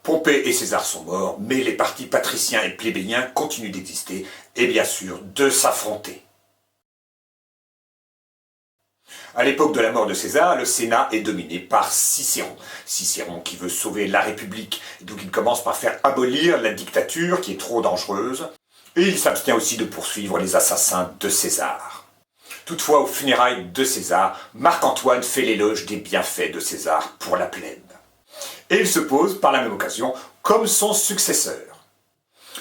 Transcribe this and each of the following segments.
Pompée et César sont morts, mais les partis patriciens et plébéiens continuent d'exister et bien sûr de s'affronter. À l'époque de la mort de César, le Sénat est dominé par Cicéron. Cicéron qui veut sauver la République, et donc il commence par faire abolir la dictature qui est trop dangereuse, et il s'abstient aussi de poursuivre les assassins de César. Toutefois, aux funérailles de César, Marc-Antoine fait l'éloge des bienfaits de César pour la plèbe. Et il se pose, par la même occasion, comme son successeur.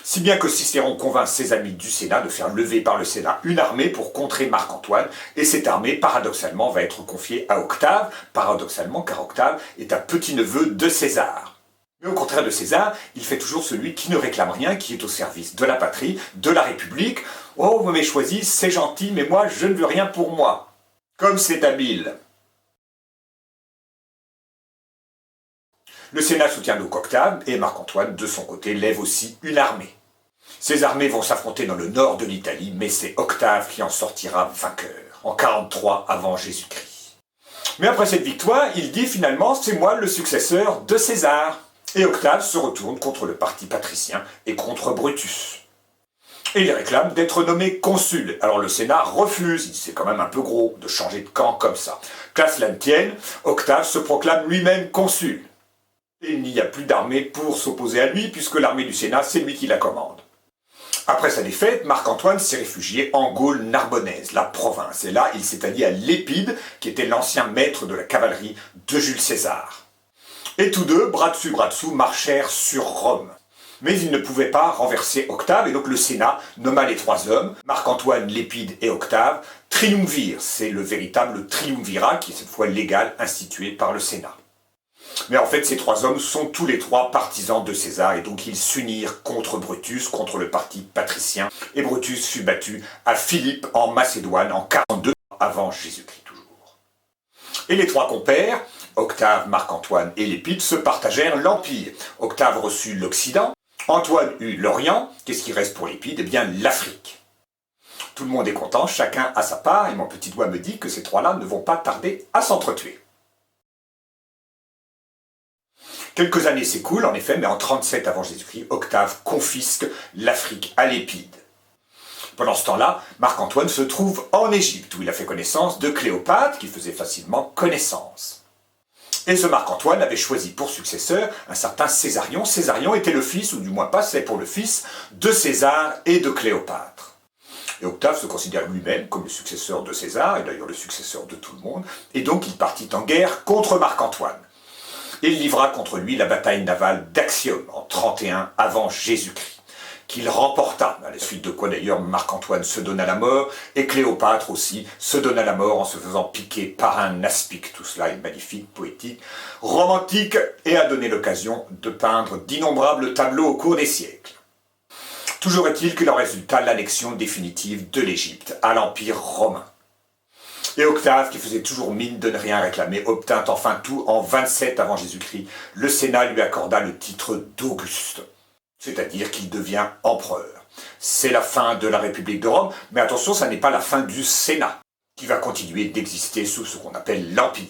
Si bien que Cicéron convainc ses amis du Sénat de faire lever par le Sénat une armée pour contrer Marc-Antoine, et cette armée, paradoxalement, va être confiée à Octave, paradoxalement car Octave est un petit-neveu de César. Mais au contraire de César, il fait toujours celui qui ne réclame rien, qui est au service de la patrie, de la République. « Oh, vous m'avez choisi, c'est gentil, mais moi, je ne veux rien pour moi. » Comme c'est habile. Le Sénat soutient donc Octave, et Marc-Antoine, de son côté, lève aussi une armée. Ces armées vont s'affronter dans le nord de l'Italie, mais c'est Octave qui en sortira vainqueur, en 43 avant Jésus-Christ. Mais après cette victoire, il dit finalement « c'est moi le successeur de César ». Et Octave se retourne contre le parti patricien et contre Brutus. Et il réclame d'être nommé consul. Alors le Sénat refuse, il dit c'est quand même un peu gros de changer de camp comme ça. Qu'à cela ne tienne, Octave se proclame lui-même consul. Et il n'y a plus d'armée pour s'opposer à lui, puisque l'armée du Sénat, c'est lui qui la commande. Après sa défaite, Marc-Antoine s'est réfugié en Gaule narbonnaise, la province. Et là, il s'est allié à Lépide, qui était l'ancien maître de la cavalerie de Jules César. Et tous deux, bras dessous, marchèrent sur Rome. Mais ils ne pouvaient pas renverser Octave, et donc le Sénat nomma les trois hommes, Marc-Antoine, Lépide et Octave, triumvirs. C'est le véritable triumvirat qui est cette fois légal, institué par le Sénat. Mais en fait, ces trois hommes sont tous les trois partisans de César, et donc ils s'unirent contre Brutus, contre le parti patricien, et Brutus fut battu à Philippe en Macédoine en 42 avant Jésus-Christ toujours. Et les trois compères, Octave, Marc-Antoine et Lépide, se partagèrent l'Empire. Octave reçut l'Occident, Antoine eut l'Orient. Qu'est-ce qui reste pour Lépide? Eh bien, l'Afrique. Tout le monde est content, chacun a sa part, et mon petit doigt me dit que ces trois-là ne vont pas tarder à s'entretuer. Quelques années s'écoulent, en effet, mais en 37 avant Jésus-Christ, Octave confisque l'Afrique à Lépide. Pendant ce temps-là, Marc-Antoine se trouve en Égypte, où il a fait connaissance de Cléopâtre, qui faisait facilement connaissance. Et ce Marc-Antoine avait choisi pour successeur un certain Césarion. Césarion était le fils, ou du moins passait pour le fils, de César et de Cléopâtre. Et Octave se considère lui-même comme le successeur de César, et d'ailleurs le successeur de tout le monde, et donc il partit en guerre contre Marc-Antoine. Et il livra contre lui la bataille navale d'Actium, en 31 avant Jésus-Christ, qu'il remporta, à la suite de quoi d'ailleurs Marc-Antoine se donna la mort, et Cléopâtre aussi se donna la mort en se faisant piquer par un aspic. Tout cela est magnifique, poétique, romantique, et a donné l'occasion de peindre d'innombrables tableaux au cours des siècles. Toujours est-il qu'il en résulta l'annexion définitive de l'Égypte à l'Empire romain. Et Octave, qui faisait toujours mine de ne rien réclamer, obtint enfin tout en 27 avant Jésus-Christ. Le Sénat lui accorda le titre d'Auguste, c'est-à-dire qu'il devient empereur. C'est la fin de la République de Rome, mais attention, ça n'est pas la fin du Sénat, qui va continuer d'exister sous ce qu'on appelle l'Empire.